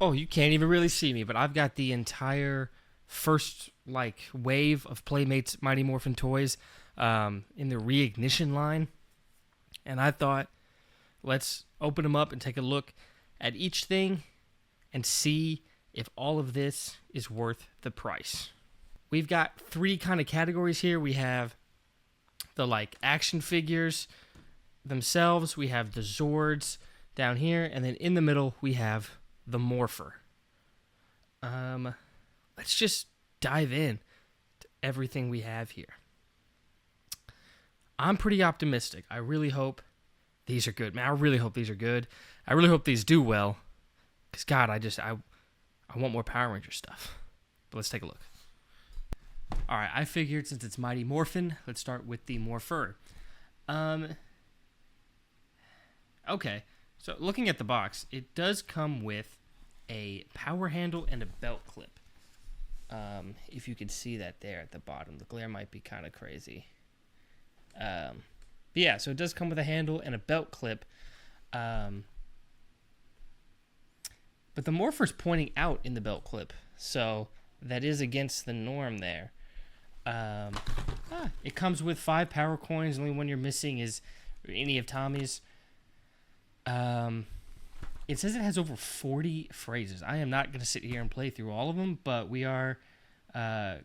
Oh, you can't even really see me, but I've got the entire first like wave of Playmates Mighty Morphin toys in the reignition line, and I thought let's open them up and take a look at each thing and see if all of this is worth the price. We've got three kind of categories here. We have the like action figures themselves, we have the Zords down here, and then in the middle we have the Morpher. Let's just dive in to everything we have here. I'm pretty optimistic. I really hope these are good. Man, I really hope these are good. I really hope these do well. Because, God, I want more Power Ranger stuff. But let's take a look. All right, I figured since it's Mighty Morphin, let's start with the Morpher. Okay, so looking at the box, it does come with a power handle and a belt clip. If you can see that there at the bottom. The glare might be kind of crazy. But yeah, so it does come with a handle and a belt clip. But the Morpher's pointing out in the belt clip, so that is against the norm there. It comes with 5 power coins. The only one you're missing is any of Tommy's. It says it has over 40 phrases. I am not going to sit here and play through all of them, but we are going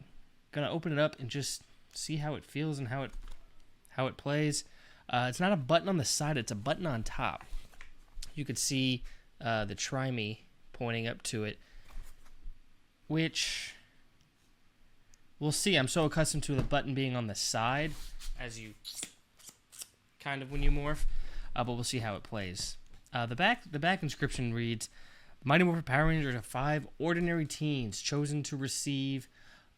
to open it up and just see how it feels and how it plays. It's not a button on the side, it's a button on top. You could see the Try Me pointing up to it, which we'll see. I'm so accustomed to the button being on the side as you kind of when you morph, but we'll see how it plays. The back inscription reads, Mighty Morphin Power Rangers are 5 ordinary teens chosen to receive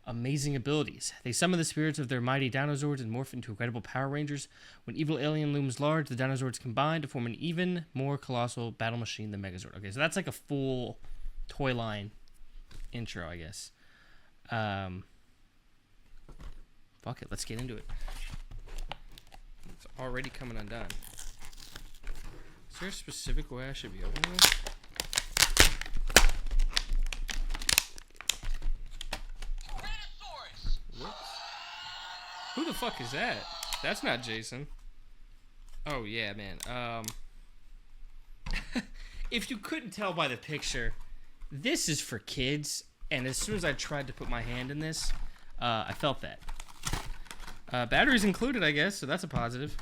amazing abilities. They summon the spirits of their mighty Dinozords and morph into incredible Power Rangers. When evil alien looms large, the Dinozords combine to form an even more colossal battle machine than Megazord. Okay, so that's like a full toy line intro, I guess. Fuck it, let's get into it. It's already coming undone. Is there a specific way I should be opening this? Whoops. Who the fuck is that? That's not Jason. Oh yeah, man. If you couldn't tell by the picture, this is for kids, and as soon as I tried to put my hand in this, I felt that. Batteries included, I guess, so that's a positive.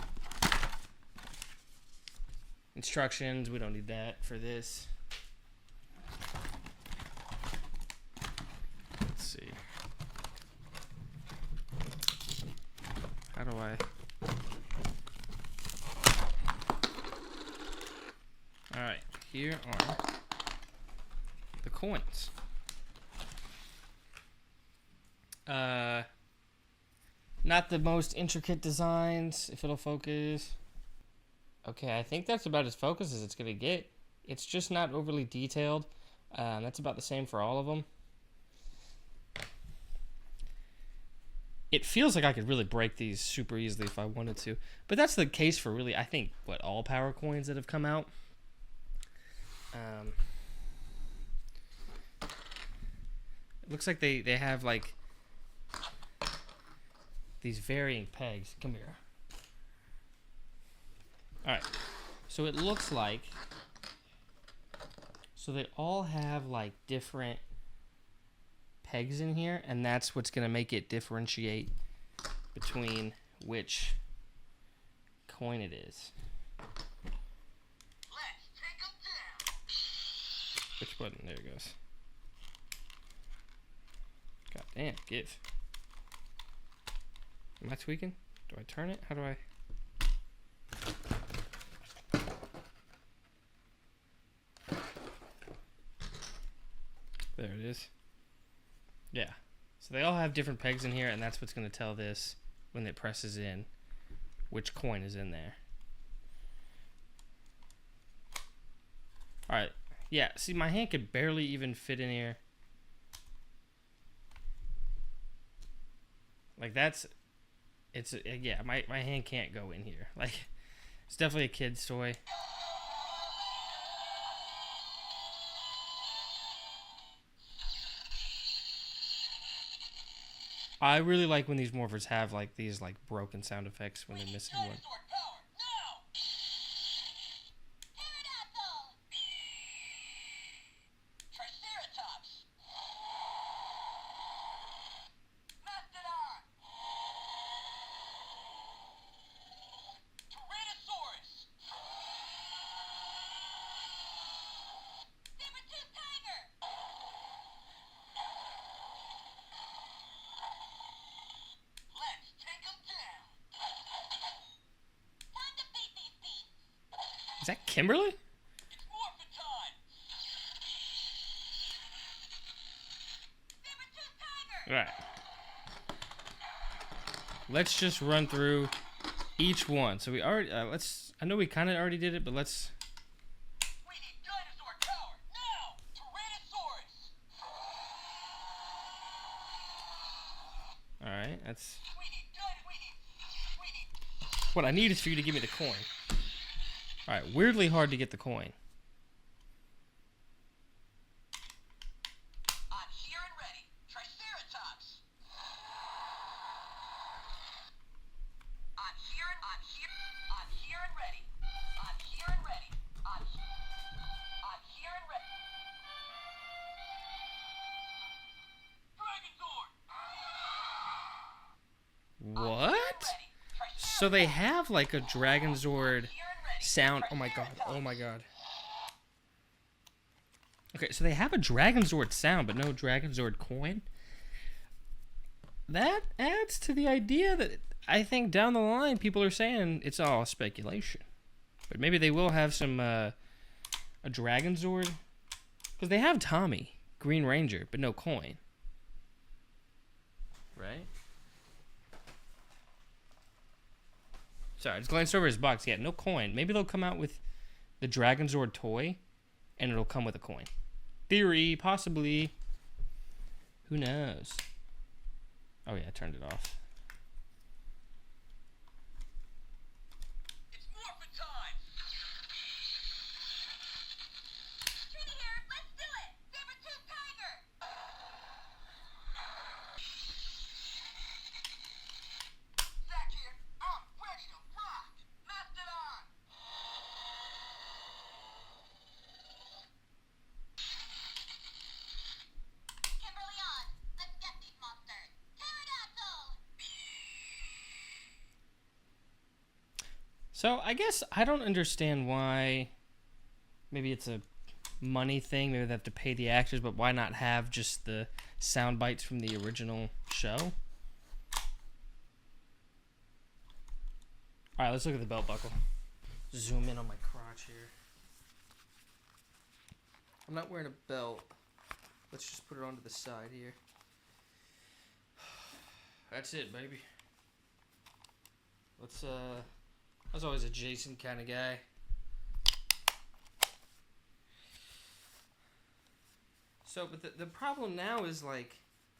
Instructions, we don't need that for this. Let's see. How do I... Alright, here are the coins. Not the most intricate designs, if it'll focus. Okay, I think that's about as focused as it's going to get. It's just not overly detailed. That's about the same for all of them. It feels like I could really break these super easily if I wanted to. But that's the case for really, I think, what, all power coins that have come out. It looks like they have, like, these varying pegs. Come here. Alright, so it looks like, so they all have like different pegs in here, and that's what's going to make it differentiate between which coin it is. Let's take 'em down. Which button? There it goes. God damn, give. Am I tweaking? Do I turn it? How do I... There it is. Yeah. So they all have different pegs in here, and that's what's going to tell this, when it presses in, which coin is in there. Alright. Yeah, see, my hand could barely even fit in here. Like, that's... It's... Yeah, my hand can't go in here. Like, it's definitely a kid's toy. I really like when these morphers have like these like broken sound effects when they're missing one. Is that Kimberly? It's Morphin time. All right. Let's just run through each one. So we already let's. I know we kind of already did it, but let's. We need dinosaur power now. Tyrannosaurus. All right. That's. We need What I need is for you to give me the coin. All right. Weirdly hard to get the coin. I'm here and ready. Triceratops. I'm here and ready. I'm here and ready. I'm here and ready. Dragon Zord. What? So they have like a Dragon Zord sound. Oh my god. Oh my god. Okay, so they have a Dragon Zord sound, but no Dragon Zord coin. That adds to the idea that I think down the line people are saying it's all speculation. But maybe they will have some a Dragon Zord, because they have Tommy, Green Ranger, but no coin. Right? Sorry, I just glanced over his box. Yeah, no coin. Maybe they'll come out with the Dragon Zord toy, and it'll come with a coin. Theory, possibly. Who knows? Oh yeah, I turned it off. It's Morphin time. Trini here. Let's do it. Saber-tooth tiger. Zach here. I'm ready to rock. Mastodon. Kimberly on. Let's get these monsters. Pterodactyl. So I guess I don't understand why. Maybe it's a money thing. Maybe they have to pay the actors, but why not have just the sound bites from the original show? All right, let's look at the belt buckle. Zoom in on my crotch here. I'm not wearing a belt. Let's just put it onto the side here. That's it, baby. Let's I was always a Jason kind of guy. So, but the problem now is, like,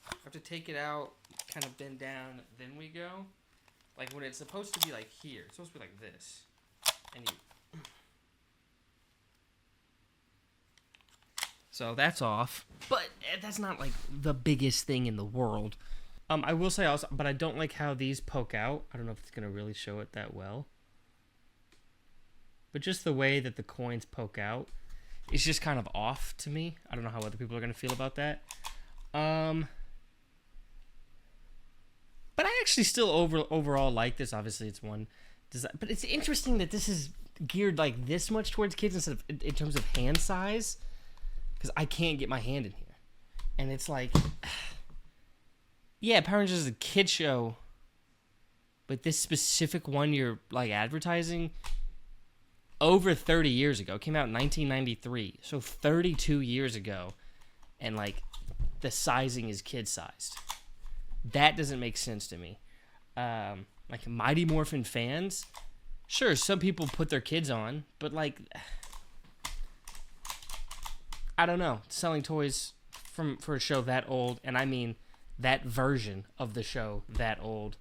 I have to take it out, kind of bend down, then we go. Like, when it's supposed to be, like, here. It's supposed to be like this. And you... So, that's off. But that's not, like, the biggest thing in the world. I will say also, but I don't like how these poke out. I don't know if it's going to really show it that well. But just the way that the coins poke out, it's just kind of off to me. I don't know how other people are going to feel about that. But I actually still overall like this. Obviously, it's one design. But it's interesting that this is geared like this much towards kids instead of in terms of hand size. Because I can't get my hand in here. And it's like... Yeah, Power Rangers is a kid show. But this specific one you're like advertising... Over 30 years ago. It came out in 1993. So 32 years ago. And, like, the sizing is kid-sized. That doesn't make sense to me. Like, Mighty Morphin fans, sure, some people put their kids on. But, like, I don't know. Selling toys for a show that old, and I mean that version of the show that old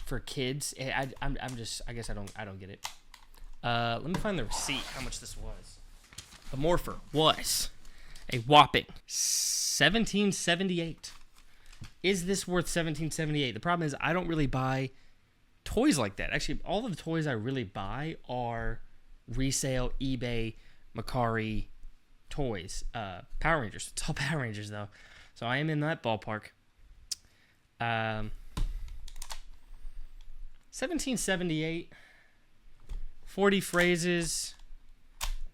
for kids, I guess I don't get it. Let me find the receipt, how much this was. The Morpher was a whopping $17.78. is this worth $17.78? The problem is I don't really buy toys like that. Actually, all of the toys I really buy are resale, eBay, Macari toys. Power Rangers. It's all Power Rangers though, so I am in that ballpark. 1778. 40 phrases.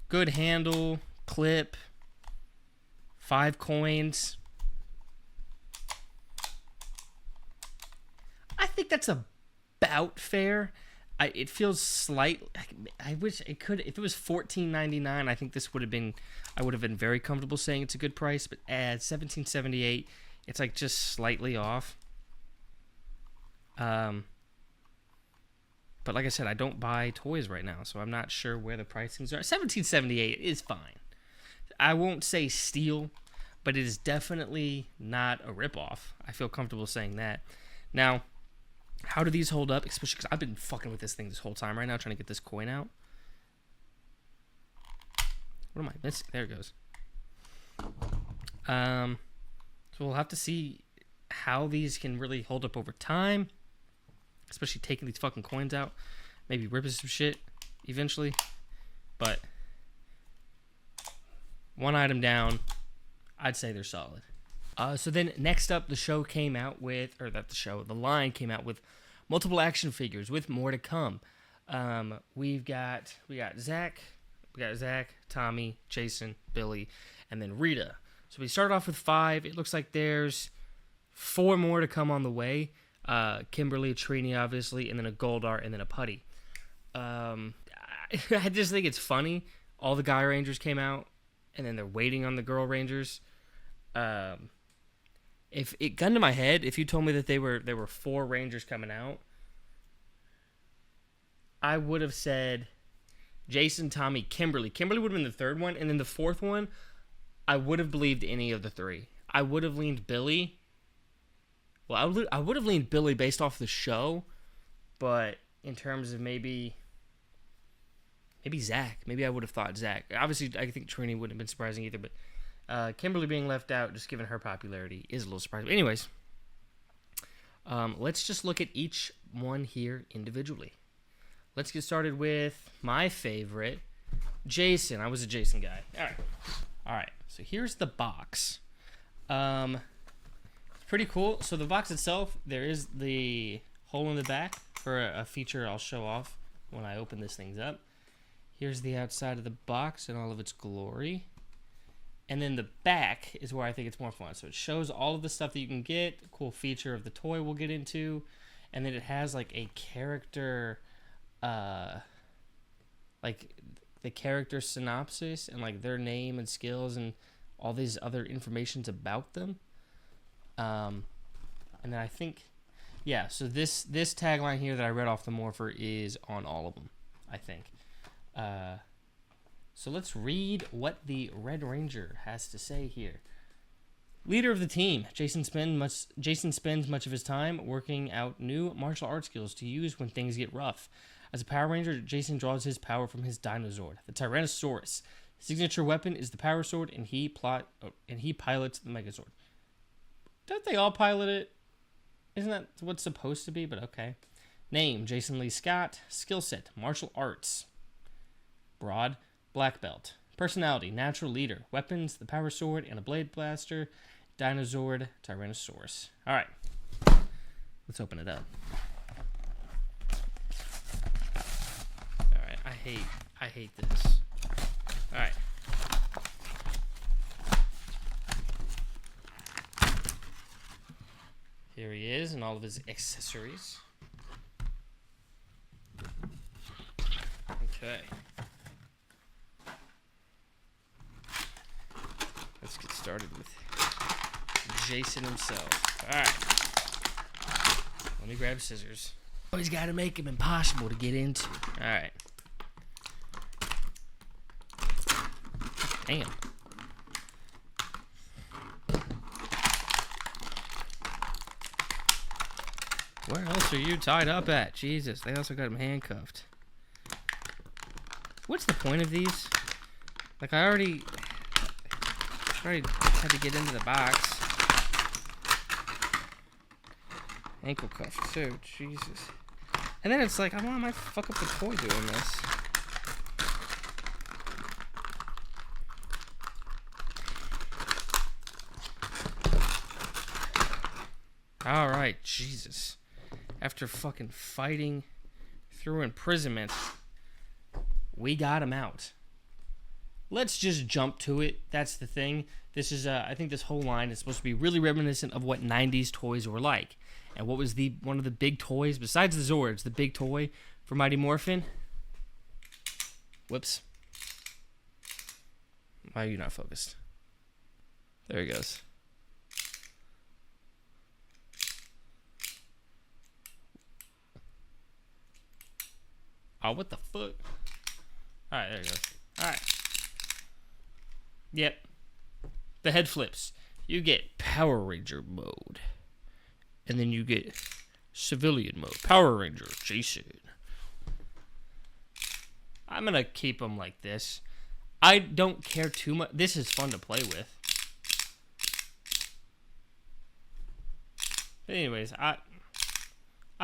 Good handle. Clip. 5 coins. I think that's about fair. It feels slight. I wish it could. If it was $14.99, I think this would have been. I would have been very comfortable saying it's a good price. But at $17.78, it's like just slightly off. But like I said, I don't buy toys right now, so I'm not sure where the pricings are. $17.78 is fine. I won't say steal, but it is definitely not a ripoff. I feel comfortable saying that. Now, how do these hold up? Especially because I've been fucking with this thing this whole time right now, trying to get this coin out. What am I missing? There it goes. So we'll have to see how these can really hold up over time. Especially taking these fucking coins out. Maybe ripping some shit eventually. But one item down, I'd say they're solid. So then next up, the line came out with multiple action figures with more to come. We got Zach, Tommy, Jason, Billy, and then Rita. So we started off with 5. It looks like there's 4 more to come on the way. Kimberly, Trini, obviously, and then a Goldar, and then a Putty. I just think it's funny. All the guy Rangers came out, and then they're waiting on the girl Rangers. If it gun to my head, if you told me that there were 4 Rangers coming out, I would have said Jason, Tommy, Kimberly. Kimberly would have been the 3rd one, and then the 4th one, I would have believed any of the 3. I would have leaned Billy. Well, I would have leaned Billy based off the show, but in terms of maybe Zach. Maybe I would have thought Zach. Obviously, I think Trini wouldn't have been surprising either, but Kimberly being left out, just given her popularity, is a little surprising. But anyways, let's just look at each one here individually. Let's get started with my favorite, Jason. I was a Jason guy. All right. So here's the box. Pretty cool. So the box itself, there is the hole in the back for a feature I'll show off when I open this thing up. Here's the outside of the box in all of its glory. And then the back is where I think it's more fun. So it shows all of the stuff that you can get, a cool feature of the toy we'll get into, and then it has like a character, like the character synopsis and like their name and skills and all these other informations about them. And then I think, yeah, so this tagline here that I read off the Morpher is on all of them, I think. So let's read what the Red Ranger has to say here. Leader of the team, Jason spends much of his time working out new martial arts skills to use when things get rough. As a Power Ranger, Jason draws his power from his Dinozord, the Tyrannosaurus. His signature weapon is the Power Sword, and he pilots the Megazord. Don't they all pilot it? Isn't that what's supposed to be? But okay. Name, Jason Lee Scott. Skill set, martial arts. Broad, black belt. Personality, natural leader. Weapons, the Power Sword and a Blade Blaster. Dinozord, Tyrannosaurus. All right. Let's open it up. All right. I hate this. All right. Here he is and all of his accessories. Okay. Let's get started with Jason himself. Alright. Let me grab scissors. Always got to make him impossible to get into. Alright. Damn. Where else are you tied up at? Jesus, they also got him handcuffed. What's the point of these? Like, I already had to get into the box. Ankle cuff too. Jesus. And then it's like, I might fuck up the toy doing this. Alright, Jesus. After fucking fighting through imprisonment, we got him out. Let's just jump to it. That's the thing. This is, I think this whole line is supposed to be really reminiscent of what 90s toys were like. And what was one of the big toys, besides the Zords, the big toy for Mighty Morphin? Whoops. Why are you not focused? There he goes. Oh, what the fuck? Alright, there he goes. Alright. Yep. The head flips. You get Power Ranger mode. And then you get civilian mode. Power Ranger, Jason. I'm going to keep them like this. I don't care too much. This is fun to play with. But anyways, I'll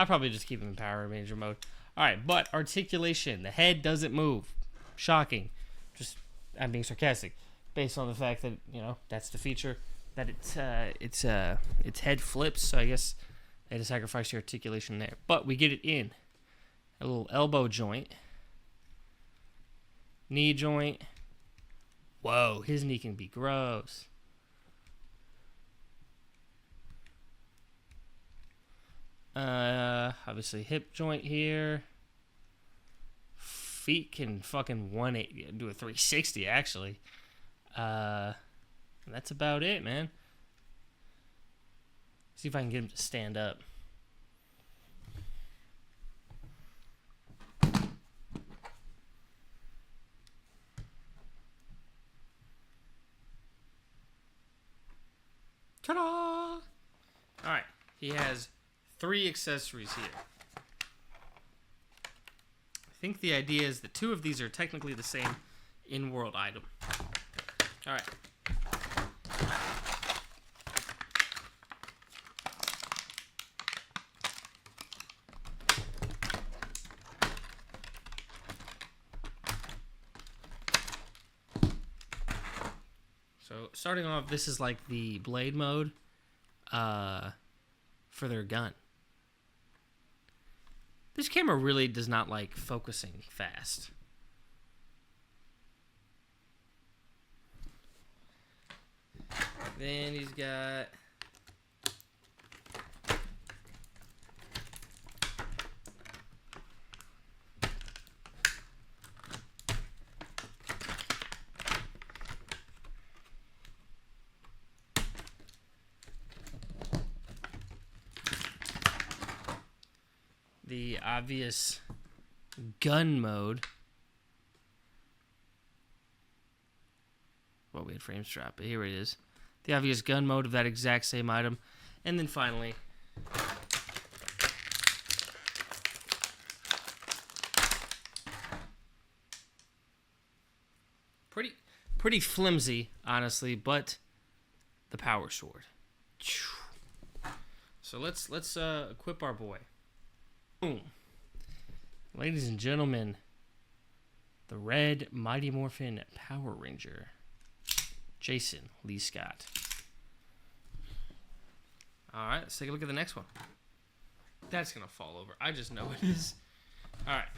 probably just keep him in Power Ranger mode. Alright, but articulation. The head doesn't move. Shocking. I'm being sarcastic. Based on the fact that, that's the feature. That its head flips. So I guess they had to sacrifice the articulation there. But we get it in. A little elbow joint. Knee joint. Whoa, his knee can be gross. Obviously hip joint here. Feet can fucking do a 360 actually. That's about it, man. See if I can get him to stand up. Ta-da! Alright, he has 3 accessories here. I think the idea is that 2 of these are technically the same in-world item. Alright. So, starting off, this is like the blade mode for their gun. This camera really does not like focusing fast. Then he's got the obvious gun mode. Well, we had frame strap, but here it is. The obvious gun mode of that exact same item. And then finally, pretty flimsy, honestly, but the power sword. So let's equip our boy. Boom. Ladies and gentlemen, the red Mighty Morphin Power Ranger, Jason Lee Scott. Alright, let's take a look at the next one. That's gonna fall over. I just know it is. Alright.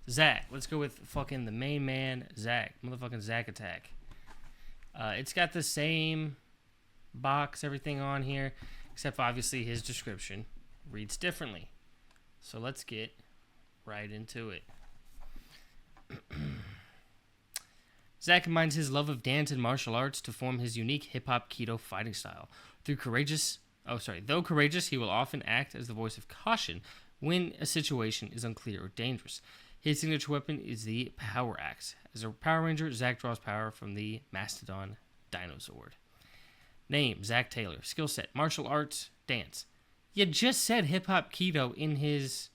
Zack. Let's go with fucking the main man, Zack. Motherfucking Zack Attack. It's got the same box, everything on here, except obviously his description reads differently. So let's get right into it. Zack combines his love of dance and martial arts to form his unique hip-hop Keto fighting style. Though courageous, he will often act as the voice of caution when a situation is unclear or dangerous. His signature weapon is the Power Axe. As a Power Ranger, Zack draws power from the Mastodon Dinozord. Name, Zack Taylor. Skill set, martial arts, dance. You just said hip-hop Keto in his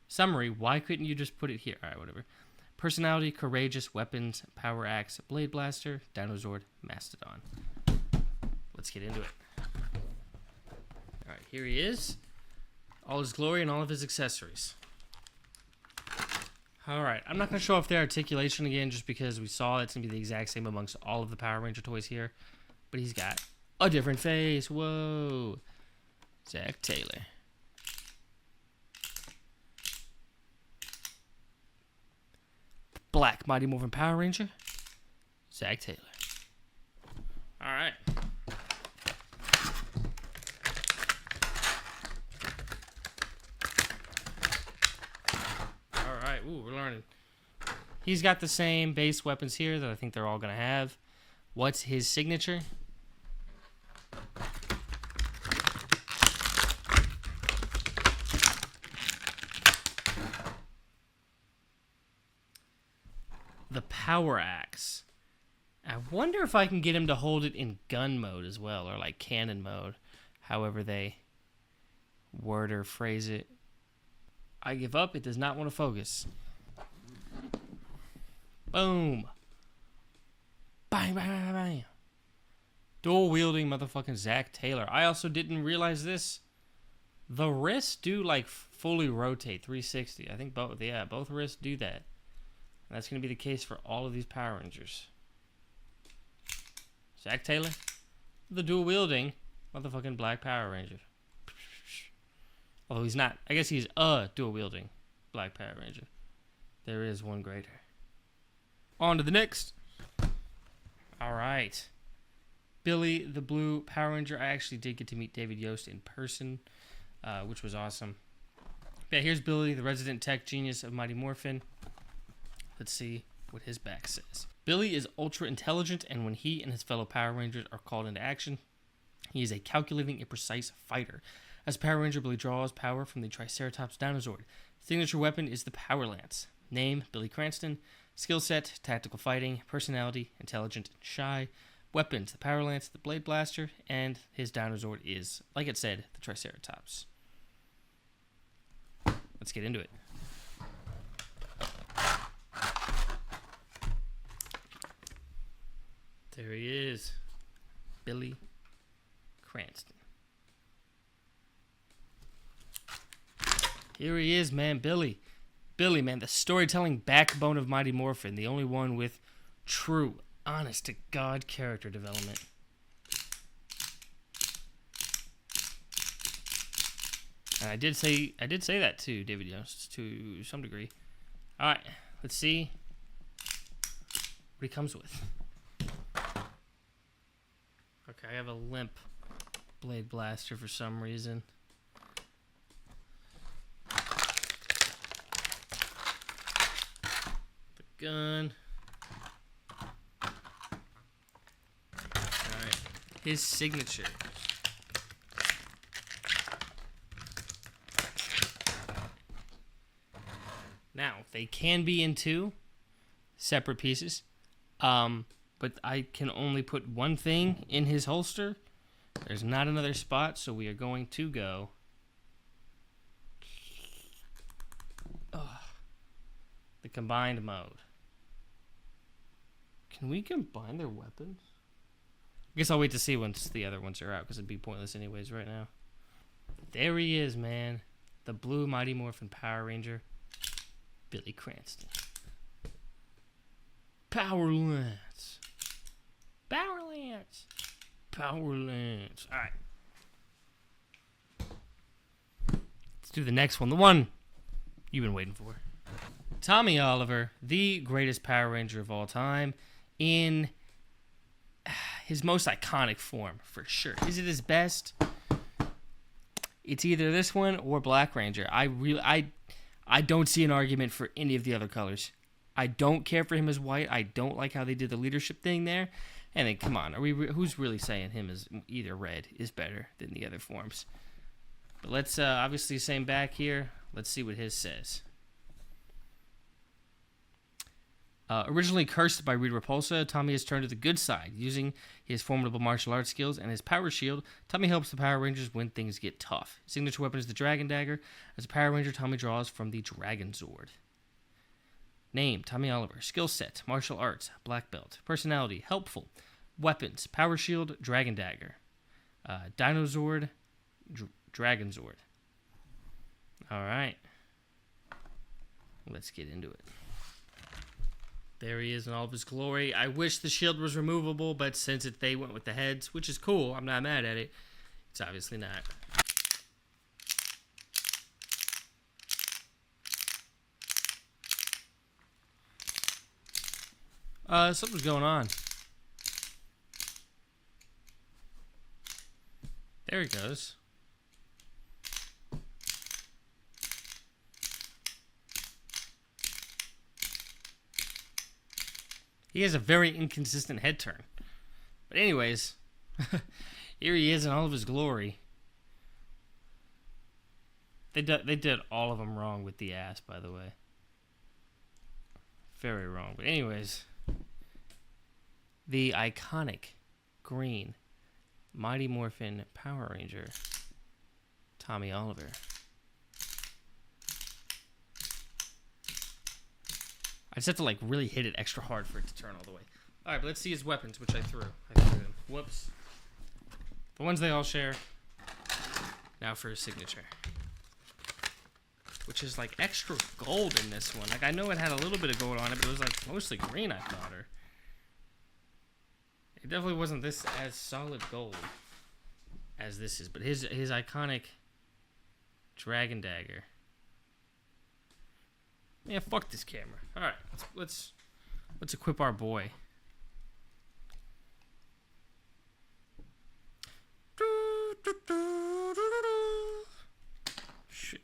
summary. Why couldn't you just put it here? Alright, whatever. Personality, courageous, weapons, Power Axe, Blade Blaster, Dinozord, Mastodon. Let's get into it. Alright, here he is. All his glory and all of his accessories. Alright, I'm not going to show off their articulation again just because we saw it's going to be the exact same amongst all of the Power Ranger toys here. But he's got a different face. Whoa. Zach Taylor. Black Mighty Morphin Power Ranger. Zach Taylor. Alright. Alright, ooh, we're learning. He's got the same base weapons here that I think they're all going to have. What's his signature? The Power Axe. I wonder if I can get him to hold it in gun mode as well, or like cannon mode, however they word or phrase it. I give up. It does not want to focus. Boom. Bang, bang, bang, bang. Dual wielding motherfucking Zach Taylor. I also didn't realize this. The wrists do like fully rotate 360. I think both wrists do that. And that's going to be the case for all of these Power Rangers. Zach Taylor, the dual wielding motherfucking Black Power Ranger. Although he's not. I guess he's a dual wielding Black Power Ranger. There is one greater. On to the next. Alright. Billy the Blue Power Ranger. I actually did get to meet David Yost in person, which was awesome. Yeah, here's Billy, the resident tech genius of Mighty Morphin. Let's see what his back says. Billy is ultra intelligent, and when he and his fellow Power Rangers are called into action, he is a calculating and precise fighter. As Power Ranger, Billy draws power from the Triceratops Dinozord. Signature weapon is the Power Lance. Name, Billy Cranston. Skill set, tactical fighting. Personality, intelligent and shy. Weapons, the Power Lance, the Blade Blaster, and his Dinozord is, like it said, the Triceratops. Let's get into it. There he is. Billy Cranston. Here he is, man. Billy, man, the storytelling backbone of Mighty Morphin. The only one with true, honest-to-God character development. And I did say that too, David Yost, to some degree. All right, let's see what he comes with. Okay, I have a limp Blade Blaster for some reason. The gun. Alright, his signature. Now, they can be in two separate pieces. But I can only put one thing in his holster. There's not another spot, so we are going to go the combined mode. Can we combine their weapons? I guess I'll wait to see once the other ones are out, because it'd be pointless anyways right now. There he is, man. The blue Mighty Morphin Power Ranger, Billy Cranston. Power Lance. Power Lance. Power Lance. Alright. Let's do the next one. The one you've been waiting for. Tommy Oliver, the greatest Power Ranger of all time, in his most iconic form, for sure. Is it his best? It's either this one or Black Ranger. I don't see an argument for any of the other colors. I don't care for him as white. I don't like how they did the leadership thing there. And then, come on, who's really saying him as either red is better than the other forms? But let's, obviously, same back here. Let's see what his says. Originally cursed by Reed Repulsa, Tommy has turned to the good side. Using his formidable martial arts skills and his power shield, Tommy helps the Power Rangers when things get tough. His signature weapon is the Dragon Dagger. As a Power Ranger, Tommy draws from the Dragon Zord. Name, Tommy Oliver. Skill set, martial arts, black belt. Personality, helpful. Weapons, power shield, Dragon Dagger. Dinozord, Dragon Zord. Alright. Let's get into it. There he is in all of his glory. I wish the shield was removable, but since they went with the heads, which is cool, I'm not mad at it, it's obviously not. Something's going on. There he goes. He has a very inconsistent head turn. But anyways, here he is in all of his glory. They did all of them wrong with the ass, by the way. Very wrong. But anyways, the iconic green Mighty Morphin Power Ranger, Tommy Oliver. I just have to like really hit it extra hard for it to turn all the way. All right, but let's see his weapons, which I threw. Them. Whoops. The ones they all share. Now for his signature, which is like extra gold in this one. Like I know it had a little bit of gold on it, but it was like mostly green. I thought, or it definitely wasn't this as solid gold as this is. But his iconic dragon dagger. Yeah, fuck this camera. All right, let's equip our boy. Shit.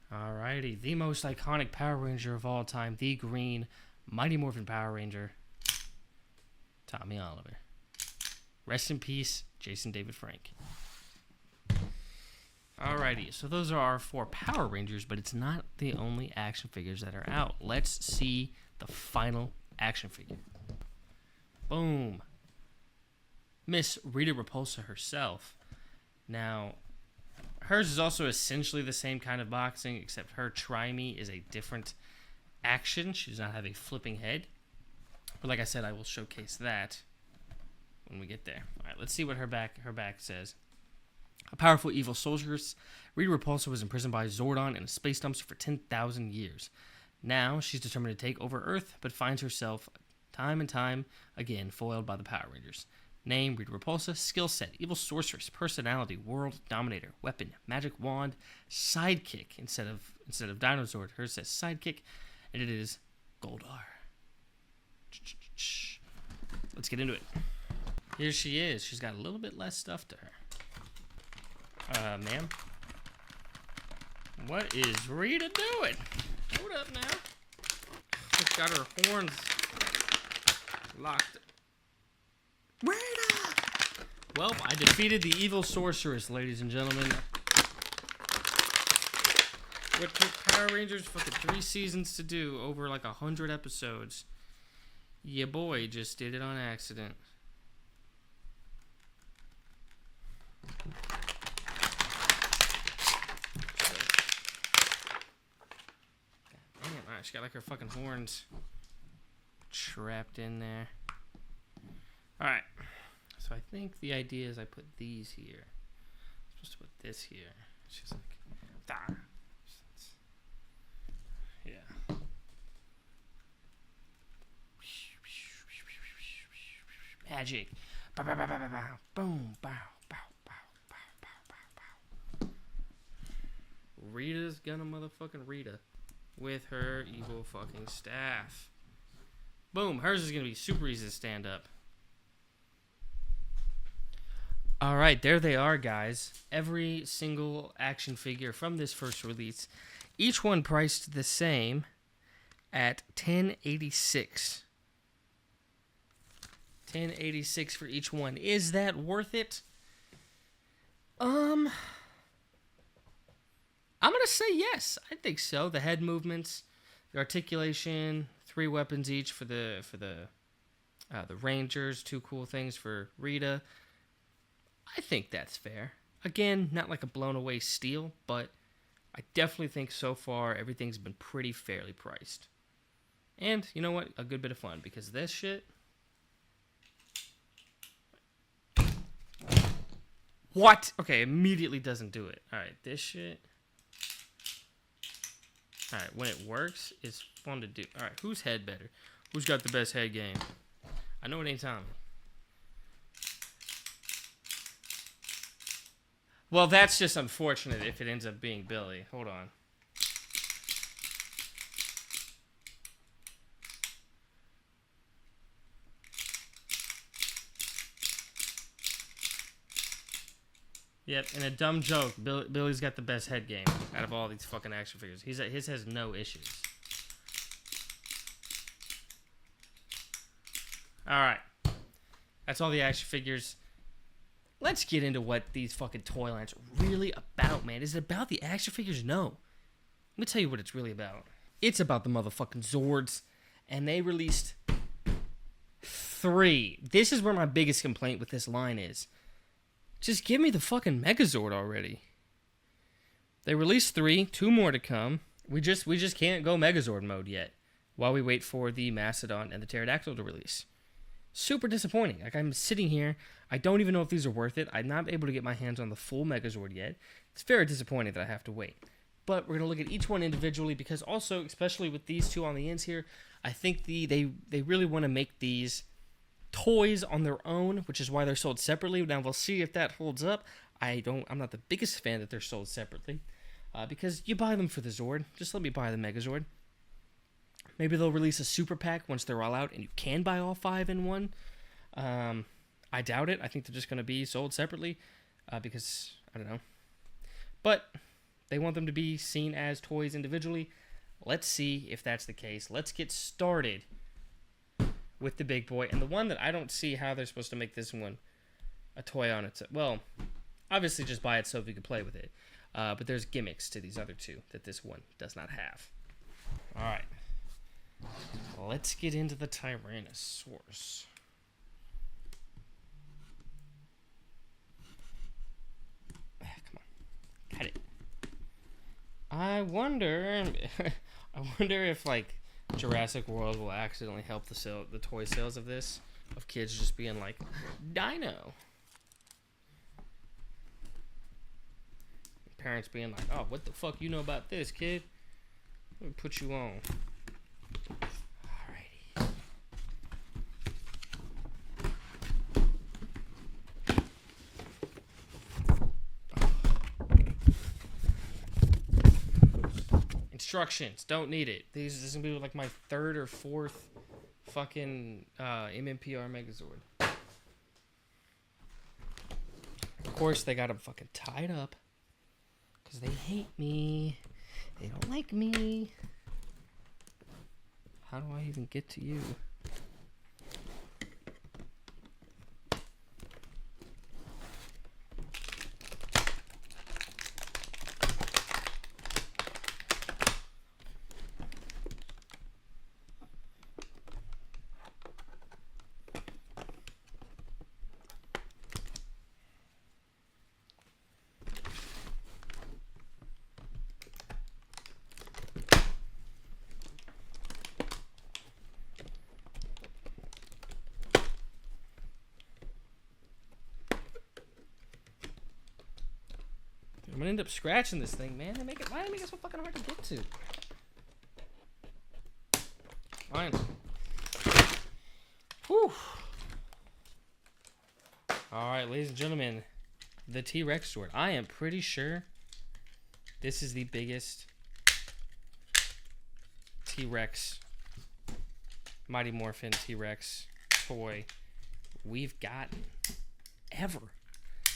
Alrighty, the most iconic Power Ranger of all time, the green Mighty Morphin Power Ranger, Tommy Oliver. Rest in peace, Jason David Frank. Alrighty, so those are our 4 Power Rangers, but it's not the only action figures that are out. Let's see the final action figure. Boom. Miss Rita Repulsa herself. Now, hers is also essentially the same kind of boxing, except her Try Me is a different action. She does not have a flipping head. But like I said, I will showcase that when we get there. Alright, let's see what her back says. A powerful evil sorceress, Rita Repulsa was imprisoned by Zordon in a space dumpster for 10,000 years. Now, she's determined to take over Earth, but finds herself time and time again foiled by the Power Rangers. Name, Rita Repulsa. Skill set, evil sorceress. Personality, world dominator. Weapon, magic wand. Sidekick, instead of Dinosaur. Hers says sidekick, and it is Goldar. Let's get into it. Here she is. She's got a little bit less stuff to her. Ma'am? What is Rita doing? Hold up now. She's got her horns locked. Rita! Well, I defeated the evil sorceress, ladies and gentlemen. What took Power Rangers fucking 3 seasons to do, over like 100 episodes. Yeah, boy, just did it on accident. She got like her fucking horns trapped in there. Alright. So I think the idea is I put these here. I'm supposed to put this here. She's like, ah. Yeah. Magic. Bow, bow, bow, bow, bow, bow. Boom. Bow, bow, bow, bow, bow, bow, bow. Rita's gonna motherfucking Rita. With her evil fucking staff. Boom. Hers is going to be super easy to stand up. Alright, there they are, guys. Every single action figure from this first release. Each one priced the same at $10.86. $10.86 for each one. Is that worth it? I'm going to say yes. I think so. The head movements, the articulation, 3 weapons each for the Rangers, 2 cool things for Rita. I think that's fair. Again, not like a blown away steal, but I definitely think so far everything's been pretty fairly priced. And you know what? A good bit of fun, because this shit. What? Okay, immediately doesn't do it. All right, this shit. All right, when it works, it's fun to do. All right, whose head better? Who's got the best head game? I know it ain't Tommy. Well, that's just unfortunate if it ends up being Billy. Hold on. Yep, and a dumb joke. Billy's got the best head game out of all these fucking action figures. His has no issues. All right, that's all the action figures. Let's get into what these fucking toy lines are really about, man. Is it about the action figures? No. Let me tell you what it's really about. It's about the motherfucking Zords, and they released 3. This is where my biggest complaint with this line is. Just give me the fucking Megazord already. They released 3, 2 more to come. We just can't go Megazord mode yet while we wait for the Mastodon and the Pterodactyl to release. Super disappointing. Like, I'm sitting here, I don't even know if these are worth it. I'm not able to get my hands on the full Megazord yet. It's very disappointing that I have to wait. But we're going to look at each one individually because also, especially with these 2 on the ends here, I think they really want to make these toys on their own, which is why they're sold separately. Now we'll see if that holds up. I'm not the biggest fan that they're sold separately because you buy them for the Zord. Just let me buy the Megazord. Maybe they'll release a super pack once they're all out and you can buy all 5 in one. I doubt it. I think they're just going to be sold separately because, I don't know. But they want them to be seen as toys individually. Let's see if that's the case. Let's get started with the big boy. And the one that I don't see how they're supposed to make this one a toy on its own. Well, obviously just buy it so we can play with it. But there's gimmicks to these other 2 that this one does not have. All right. Let's get into the Tyrannosaurus. Come on. Got it. I wonder if like Jurassic World will accidentally help the toy sales of this, of kids just being like, Dino. Parents being like, oh, what the fuck you know about this, kid? Let me put you on. Alrighty. Instructions. Don't need it. This is gonna be like my 3rd or 4th fucking MMPR Megazord. Of course, they got them fucking tied up because they hate me. They don't like me. How do I even get to you? I'm gonna end up scratching this thing, man. Why do they make it so fucking hard to get to? Fine. Whew. Alright, ladies and gentlemen. The T-Rex sword. I am pretty sure this is the biggest T-Rex, Mighty Morphin T-Rex toy we've gotten ever.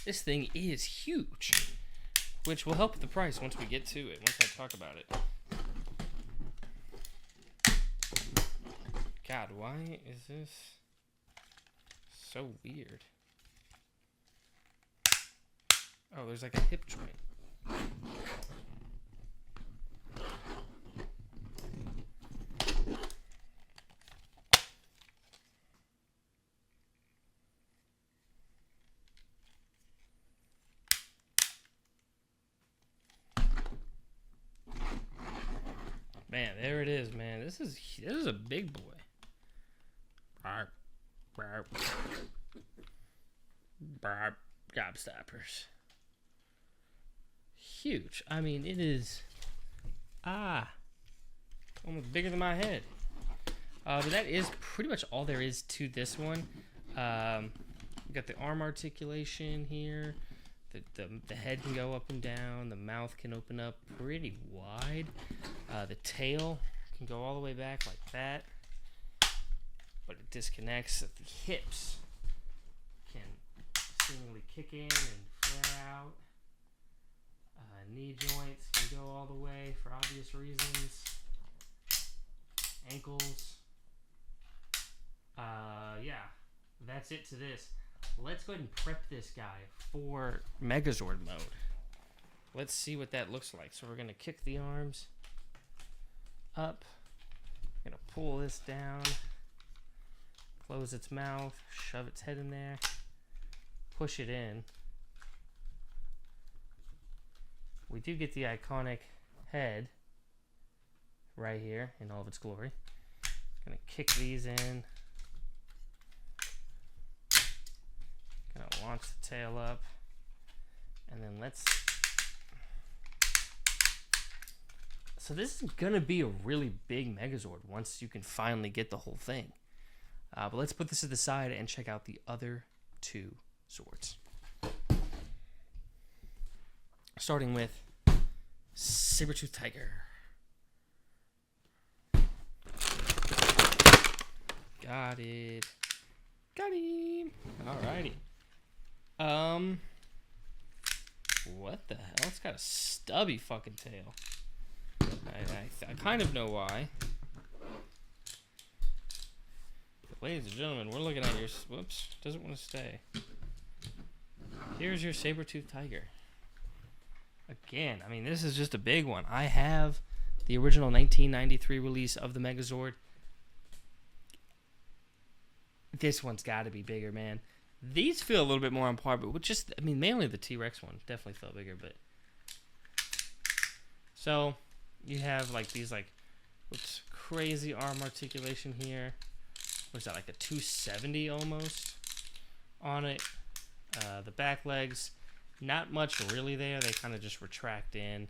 This thing is huge. Which will help the price once we get to it, once I talk about it. God, why is this so weird? Oh, there's like a hip joint. Man, there it is, man. This is a big boy. gobstoppers. Huge. I mean, it is almost bigger than my head. But that is pretty much all there is to this one. We got the arm articulation here. The head can go up and down. The mouth can open up pretty wide. The tail can go all the way back like that, but it disconnects. The hips can seemingly kick in and flare out. Knee joints can go all the way for obvious reasons. Ankles. Yeah, that's it to this. Let's go ahead and prep this guy for Megazord mode. Let's see what that looks like. So we're going to kick the arms up. Going to pull this down. Close its mouth. Shove its head in there. Push it in. We do get the iconic head right here in all of its glory. Going to kick these in. Gonna launch the tail up, and then let's. So this is gonna be a really big Megazord once you can finally get the whole thing. But let's put this to the side and check out the other two Zords. Starting with Saber-Tooth Tiger. Got it. Got him. Alrighty. What the hell? It's got a stubby fucking tail. I kind of know why. But ladies and gentlemen, we're looking at your... Whoops. Doesn't want to stay. Here's your Saber-Tooth Tiger. Again, I mean, this is just a big one. I have the original 1993 release of the Megazord. This one's got to be bigger, man. These feel a little bit more on par, but with just, I mean, mainly the T-Rex one definitely felt bigger, but. So, you have, like, these, like, whoops, crazy arm articulation here. What's that, like a 270 almost on it? The back legs, not much really there. They kind of just retract in.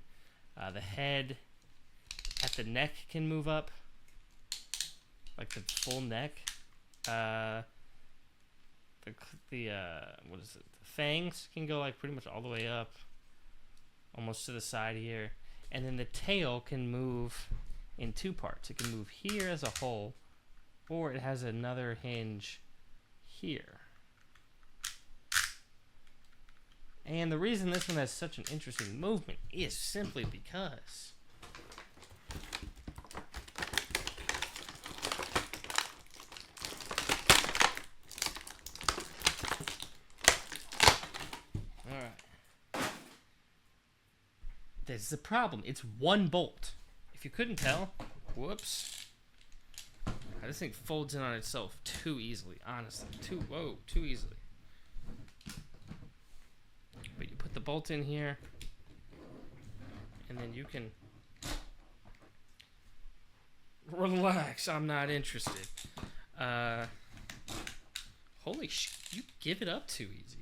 The head at the neck can move up, like the full neck. What is it? The fangs can go like pretty much all the way up, almost to the side here, and then the tail can move in two parts. It can move here as a whole, or it has another hinge here. And the reason this one has such an interesting movement is simply because this is the problem. It's one bolt. If you couldn't tell, whoops. This thing folds in on itself too easily, honestly. Too easily. But you put the bolt in here, and then you can relax. I'm not interested. Holy shit, you give it up too easy.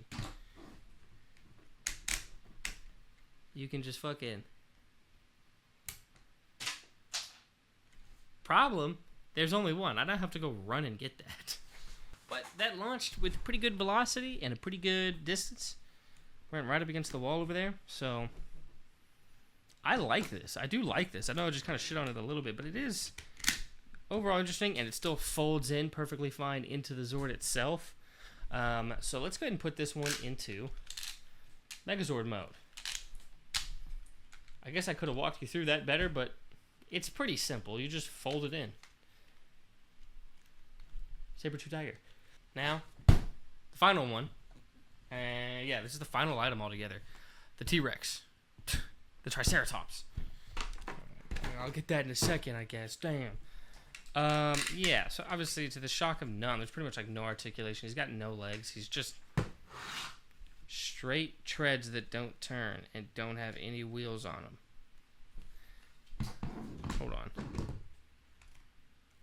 You can just fucking... Problem, there's only one. I don't have to go run and get that. But that launched with pretty good velocity and a pretty good distance. Went right up against the wall over there. So, I like this. I do like this. I know I just kind of shit on it a little bit, but it is overall interesting, and it still folds in perfectly fine into the Zord itself. So let's go ahead and put this one into Megazord mode. I guess I could have walked you through that better, but it's pretty simple. You just fold it in. Saber-Tooth Tiger. Now, the final one. Yeah, this is the final item altogether. The T-Rex. The Triceratops. I'll get that in a second, I guess. Damn. Yeah, so obviously, to the shock of none, there's pretty much like no articulation. He's got no legs. He's just straight treads that don't turn and don't have any wheels on them. Hold on.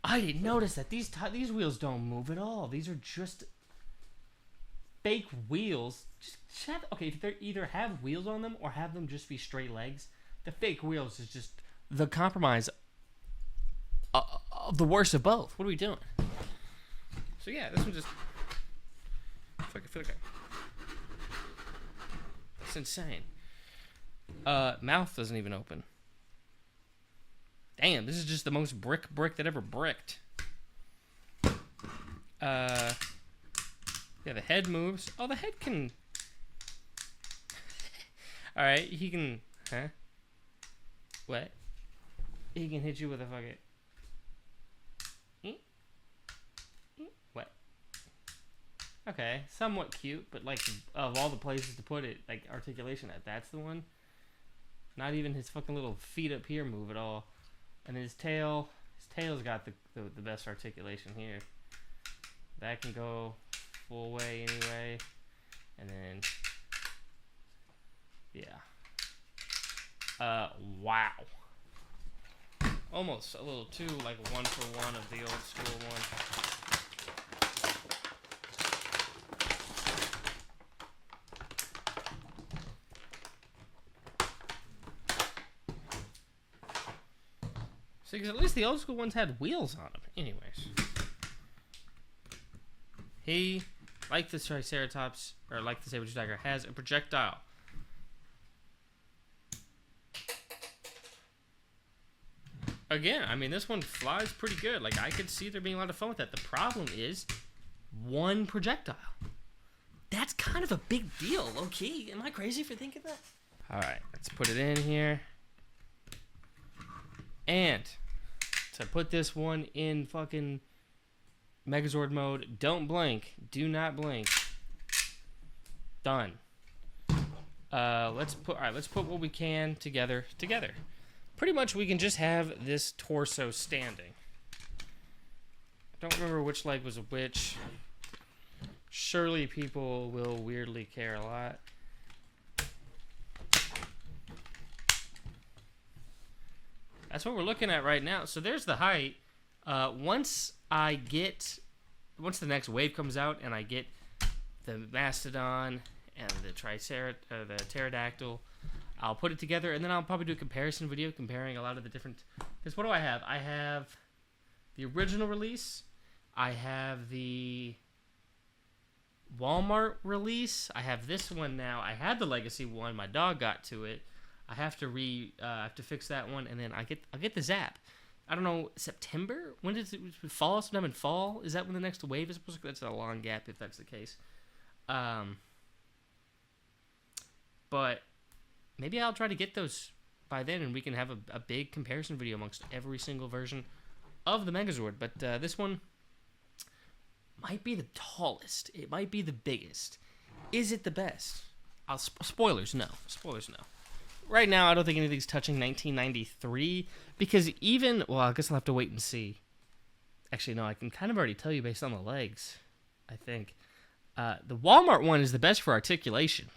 I didn't notice that these wheels don't move at all. These are just fake wheels. Just have, okay, if they either have wheels on them or have them just be straight legs. The fake wheels is just the compromise of the worst of both. What are we doing? So yeah, this one just fucking feel okay. It's insane. Mouth doesn't even open. Damn, this is just the most brick that ever bricked. Yeah, the head moves. Oh, the head can. All right, he can. Huh? What? He can hit you with a fucking. What? Okay, somewhat cute, but like of all the places to put it, like articulation that's the one. Not even his fucking little feet up here move at all, and his tail's got the best articulation here. That can go full way anyway, and then yeah. Wow. Almost a little too like 1-for-1 of the old school one. See, because at least the old school ones had wheels on them. Anyways. He, like the Triceratops, or like the Saber-tooth tiger, has a projectile. Again, I mean, this one flies pretty good. Like, I could see there being a lot of fun with that. The problem is one projectile. That's kind of a big deal, low-key. Am I crazy for thinking that? All right, let's put it in here. And to put this one in fucking Megazord mode, don't blink. Do not blink. Done. Let's put what we can together. Pretty much we can just have this torso standing. I don't remember which leg was which. Surely people will weirdly care a lot. That's what we're looking at right now. So there's the height. Once the next wave comes out and I get the Mastodon and the Pterodactyl, I'll put it together, and then I'll probably do a comparison video comparing a lot of the different. Because what do I have? I have the original release. I have the Walmart release. I have this one now. I had the Legacy one. My dog got to it. I have to fix that one, and then I'll get the Zap. I don't know, September? When does it fall? Sometime in fall? Is that when the next wave is supposed to? That's a long gap if that's the case. But maybe I'll try to get those by then, and we can have a big comparison video amongst every single version of the Megazord. But this one might be the tallest. It might be the biggest. Is it the best? Spoilers, no. Spoilers, no. Right now, I don't think anything's touching 1993, because I guess I'll have to wait and see. Actually, no, I can kind of already tell you based on the legs, I think. The Walmart one is the best for articulation.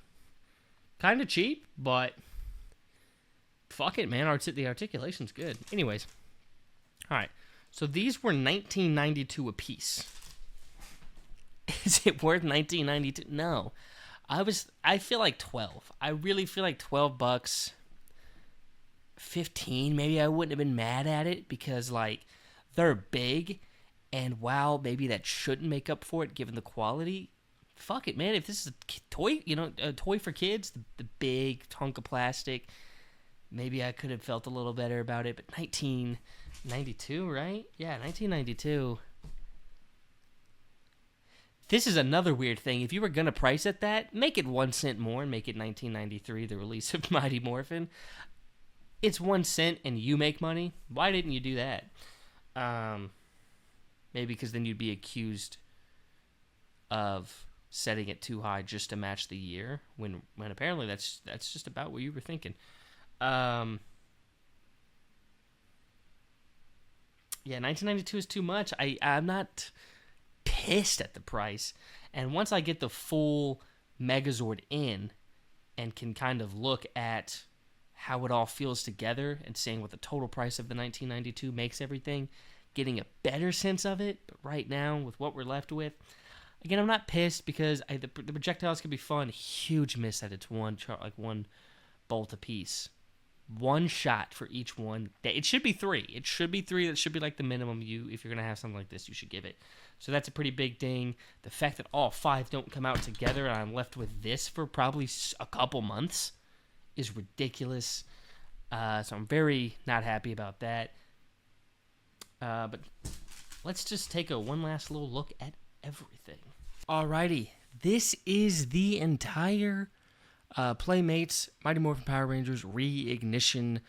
Kind of cheap, but fuck it, man. The articulation's good. Anyways, all right. So these were $19.92 a piece. Is it worth $19.92? No. I feel like 12. I really feel like $12, 15, maybe I wouldn't have been mad at it, because like they're big, and while maybe that shouldn't make up for it given the quality, fuck it, man. If this is a toy, a toy for kids, the big hunk of plastic, maybe I could have felt a little better about it. But 1992, right? Yeah, 1992. This is another weird thing. If you were going to price it that, make it 1 cent more and make it 1993, the release of Mighty Morphin. It's 1 cent and you make money. Why didn't you do that? Maybe because then you'd be accused of setting it too high just to match the year, when apparently that's just about what you were thinking. Yeah, 1992 is too much. I'm not pissed at the price, and once I get the full Megazord in and can kind of look at how it all feels together and seeing what the total price of the 1992 makes everything, getting a better sense of it. But right now, with what we're left with, Again, I'm not pissed because the projectiles can be fun. Huge miss that it's one bolt apiece. One shot for each one. It should be 3. It should be 3. That should be like the minimum if you're gonna have something like this, you should give it. So that's a pretty big ding. The fact that all 5 don't come out together and I'm left with this for probably a couple months is ridiculous. So I'm very not happy about that. But let's just take one last little look at everything. Alrighty, this is the entire Playmates Mighty Morphin Power Rangers Reignition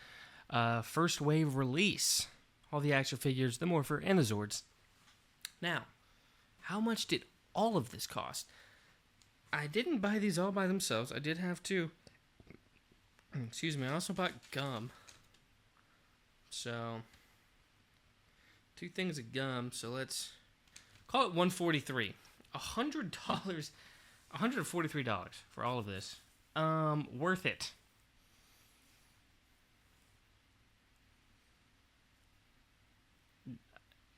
first wave release. All the action figures, the Morpher, and the Zords. Now, how much did all of this cost? I didn't buy these all by themselves. I did have to. Excuse me, I also bought gum. So, 2 things of gum. So let's call it $143. $100, $143 for all of this. Worth it.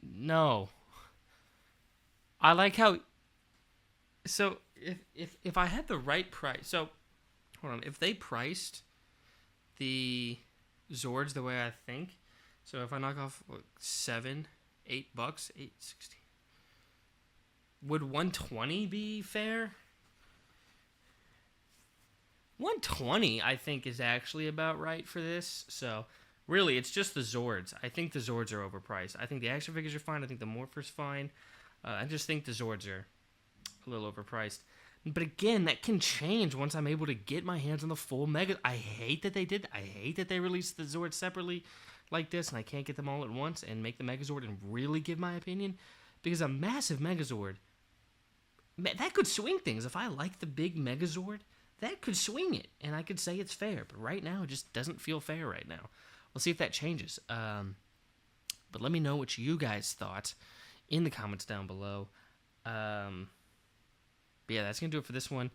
No. I like how. So if I had the right price, so hold on, if they priced the Zords the way I think, so if I knock off like, $7, $8, $8.60, would 120 be fair? 120 I think is actually about right for this. So really, it's just the Zords. I think the Zords are overpriced. I think the action figures are fine. I think the Morpher's fine. I just think the Zords are a little overpriced. But again, that can change once I'm able to get my hands on the full Mega. I hate that they did. I hate that they released the Zords separately like this, and I can't get them all at once and make the Megazord and really give my opinion. Because a massive Megazord, that could swing things. If I like the big Megazord, that could swing it, and I could say it's fair. But right now, it just doesn't feel fair right now. We'll see if that changes. But let me know what you guys thought in the comments down below. But yeah, that's going to do it for this one.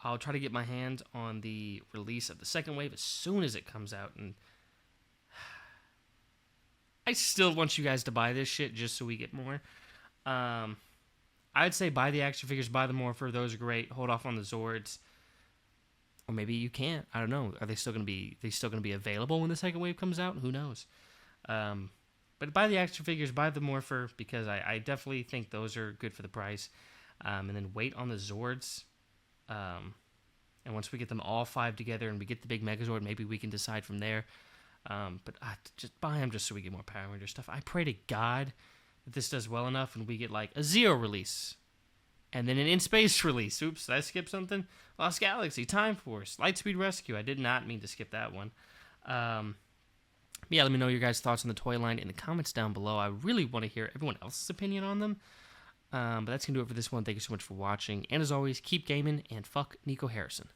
I'll try to get my hands on the release of the second wave as soon as it comes out. And I still want you guys to buy this shit just so we get more. I'd say buy the action figures, buy the Morpher. Those are great. Hold off on the Zords. Or maybe you can't. I don't know. Are they still going to be available when the second wave comes out? Who knows? But buy the action figures, buy the Morpher, because I definitely think those are good for the price. And then wait on the Zords. And once we get them all 5 together and we get the big Megazord, maybe we can decide from there. But just buy them just so we get more Power Ranger stuff. I pray to God that this does well enough and we get like a Zero release. And then an In-Space release. Oops, did I skip something? Lost Galaxy, Time Force, Lightspeed Rescue. I did not mean to skip that one. Yeah, let me know your guys' thoughts on the toy line in the comments down below. I really want to hear everyone else's opinion on them. But that's going to do it for this one. Thank you so much for watching. And as always, keep gaming and fuck Nico Harrison.